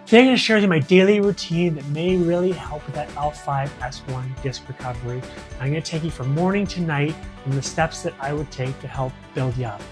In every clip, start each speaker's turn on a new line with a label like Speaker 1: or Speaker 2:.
Speaker 1: Today I'm going to share with you my daily routine that may really help with that L5-S1 disc recovery. I'm going to take you from morning to night and the steps that I would take to help build you up.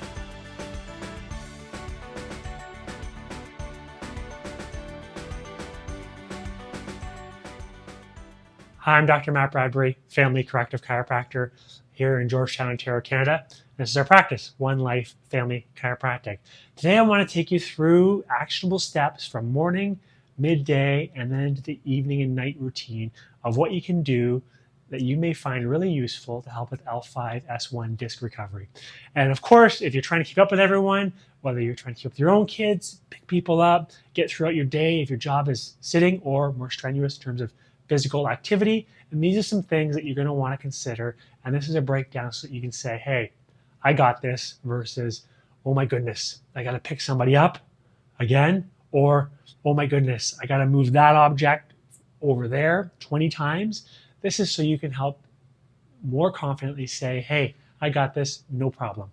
Speaker 1: Hi, I'm Dr. Matt Bradbury, family corrective chiropractor here in Georgetown, Ontario, Canada. This is our practice, One Life Family Chiropractic. Today I want to take you through actionable steps from morning, midday, and then into the evening and night routine of what you can do that you may find really useful to help with L5-S1 disc recovery. And of course, if you're trying to keep up with everyone, whether you're trying to keep up with your own kids, pick people up, get throughout your day if your job is sitting or more strenuous in terms of physical activity, and these are some things that you're going to want to consider. And this is a breakdown so that you can say, hey, I got this, versus, oh my goodness, I got to pick somebody up again, or oh my goodness, I got to move that object over there 20 times. This is so you can help more confidently say, hey, I got this, no problem.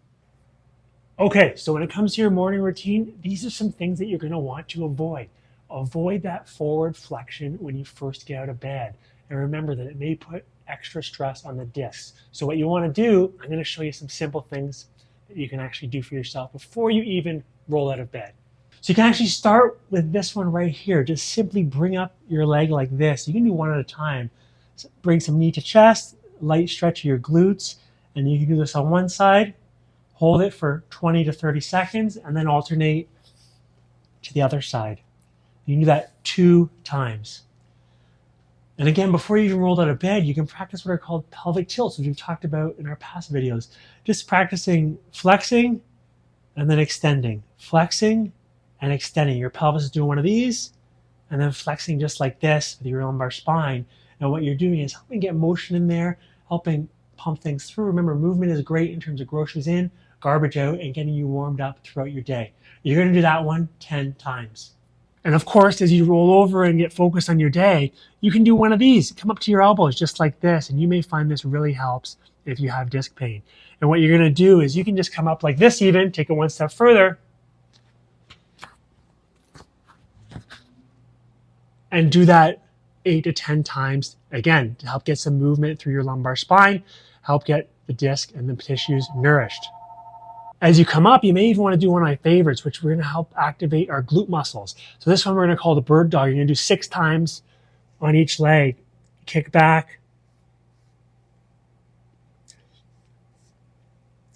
Speaker 1: Okay, so when it comes to your morning routine, these are some things that you're going to want to avoid. Avoid that forward flexion when you first get out of bed. And remember that it may put extra stress on the discs. So what you want to do, I'm going to show you some simple things that you can actually do for yourself before you even roll out of bed. So you can actually start with this one right here. Just simply bring up your leg like this. You can do one at a time. So bring some knee to chest, light stretch of your glutes, and you can do this on one side. Hold it for 20 to 30 seconds, and then alternate to the other side. You can do that 2 times. And again, before you even rolled out of bed, you can practice what are called pelvic tilts, which we've talked about in our past videos. Just practicing flexing and then extending. Flexing and extending. Your pelvis is doing one of these, and then flexing just like this with your lumbar spine. And what you're doing is helping get motion in there, helping pump things through. Remember, movement is great in terms of groceries in, garbage out, and getting you warmed up throughout your day. You're going to do that one 10 times. And of course, as you roll over and get focused on your day, you can do one of these. Come up to your elbows just like this, and you may find this really helps if you have disc pain. And what you're going to do is you can just come up like this even, take it one step further, and do that 8 to 10 times, again, to help get some movement through your lumbar spine, help get the disc and the tissues nourished. As you come up, you may even want to do one of my favorites, which we're going to help activate our glute muscles. So this one we're going to call the bird dog. You're going to do 6 times on each leg. Kick back.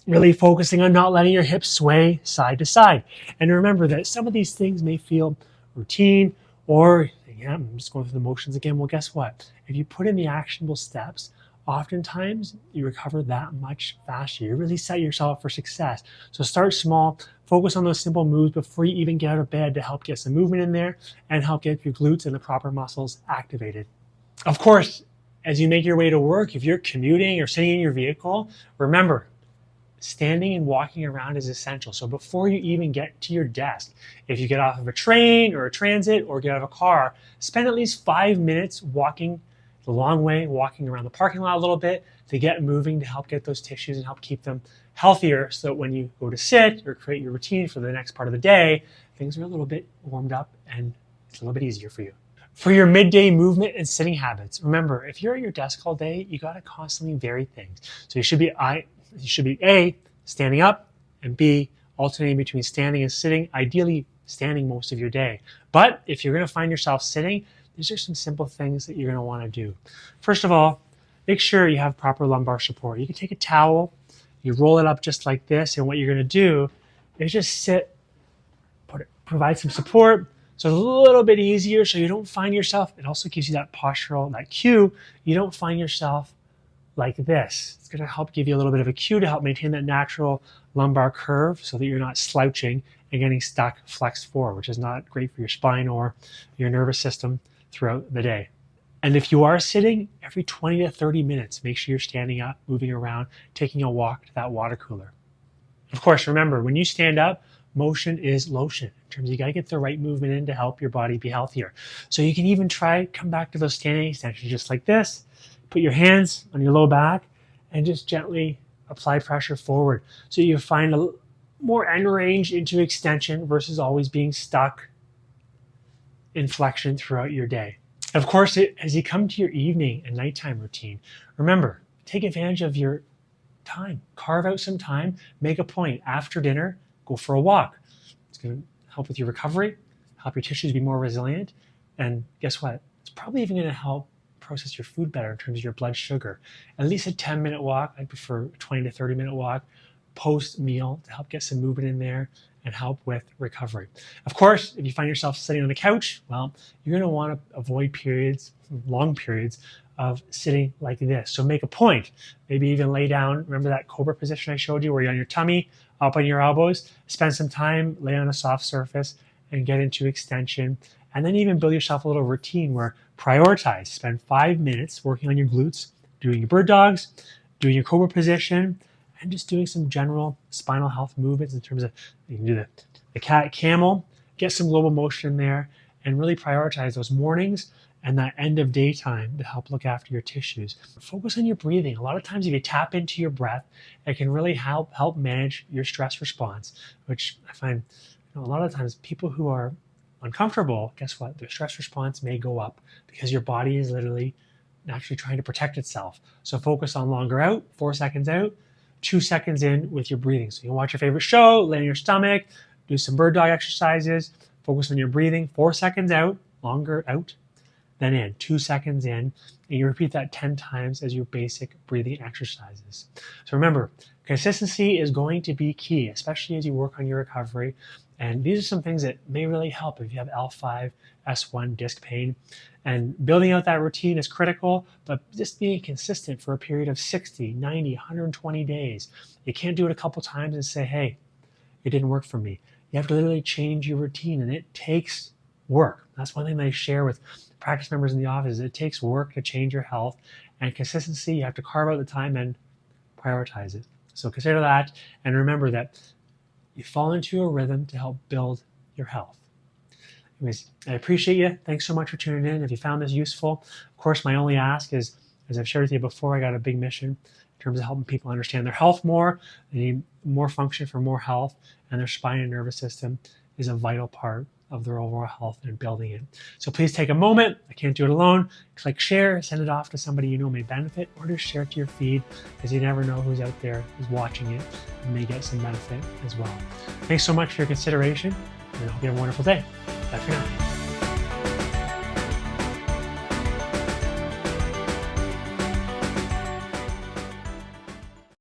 Speaker 1: Really focusing on not letting your hips sway side to side. And remember that some of these things may feel routine, or, yeah, I'm just going through the motions again. Well, guess what? If you put in the actionable steps, oftentimes you recover that much faster. You really set yourself up for success. So start small, focus on those simple moves before you even get out of bed to help get some movement in there and help get your glutes and the proper muscles activated. Of course, as you make your way to work, if you're commuting or sitting in your vehicle, remember, standing and walking around is essential. So before you even get to your desk, if you get off of a train or a transit or get out of a car, spend at least 5 minutes walking the long way, walking around the parking lot a little bit to get moving, to help get those tissues and help keep them healthier, so that when you go to sit or create your routine for the next part of the day, things are a little bit warmed up and it's a little bit easier for you. For your midday movement and sitting habits, remember, if you're at your desk all day, you got to constantly vary things. So you should be A, standing up, and B, alternating between standing and sitting, ideally standing most of your day. But if you're going to find yourself sitting, these are some simple things that you're going to want to do. First of all, make sure you have proper lumbar support. You can take a towel, you roll it up just like this, and what you're going to do is just sit, provide some support, so it's a little bit easier, so you don't find yourself, it also gives you that postural, that cue, you don't find yourself like this. It's going to help give you a little bit of a cue to help maintain that natural lumbar curve so that you're not slouching and getting stuck flexed forward, which is not great for your spine or your nervous system throughout the day. And if you are sitting, every 20 to 30 minutes, make sure you're standing up, moving around, taking a walk to that water cooler. Of course, remember, when you stand up, motion is lotion. In terms of you got to get the right movement in to help your body be healthier. So you can even come back to those standing extensions just like this. Put your hands on your low back and just gently apply pressure forward. So you find a more end range into extension versus always being stuck inflection throughout your day. Of course, as you come to your evening and nighttime routine, remember, take advantage of your time. Carve out some time, make a point. After dinner, go for a walk. It's going to help with your recovery, help your tissues be more resilient, and guess what? It's probably even going to help process your food better in terms of your blood sugar. At least a 10-minute walk. I prefer a 20 to 30-minute walk post-meal to help get some movement in there and help with recovery. Of course, if you find yourself sitting on the couch, well, you're going to want to avoid periods, long periods of sitting like this. So make a point. Maybe even lay down. Remember that cobra position I showed you where you're on your tummy, up on your elbows? Spend some time, lay on a soft surface and get into extension. And then even build yourself a little routine where prioritize. Spend 5 minutes working on your glutes, doing your bird dogs, doing your cobra position, and just doing some general spinal health movements in terms of, you can do the cat camel, get some global motion in there, and really prioritize those mornings and that end of daytime to help look after your tissues. Focus on your breathing. A lot of times if you tap into your breath, it can really help manage your stress response, which I find a lot of times people who are uncomfortable, guess what? Their stress response may go up because your body is literally naturally trying to protect itself. So focus on longer out, 4 seconds out, 2 seconds in with your breathing. So you can watch your favorite show, lay on your stomach, do some bird dog exercises, focus on your breathing, 4 seconds out, longer out, then in, 2 seconds in, and you repeat that 10 times as your basic breathing exercises. So remember, consistency is going to be key, especially as you work on your recovery. And these are some things that may really help if you have L5, S1 disc pain. And building out that routine is critical, but just being consistent for a period of 60, 90, 120 days. You can't do it a couple times and say, hey, it didn't work for me. You have to literally change your routine, and it takes work. That's one thing that I share with practice members in the office. It takes work to change your health, and consistency, you have to carve out the time and prioritize it. So consider that, and remember that you fall into a rhythm to help build your health. Anyways, I appreciate you. Thanks so much for tuning in. If you found this useful, of course, my only ask is, as I've shared with you before, I got a big mission in terms of helping people understand their health more. They need more function for more health, and their spine and nervous system is a vital part of their overall health and building it. So please take a moment. I can't do it alone. Click share, send it off to somebody you know may benefit, or just share it to your feed, because you never know who's out there who's watching it and may get some benefit as well. Thanks so much for your consideration, and I hope you have a wonderful day. Bye for now.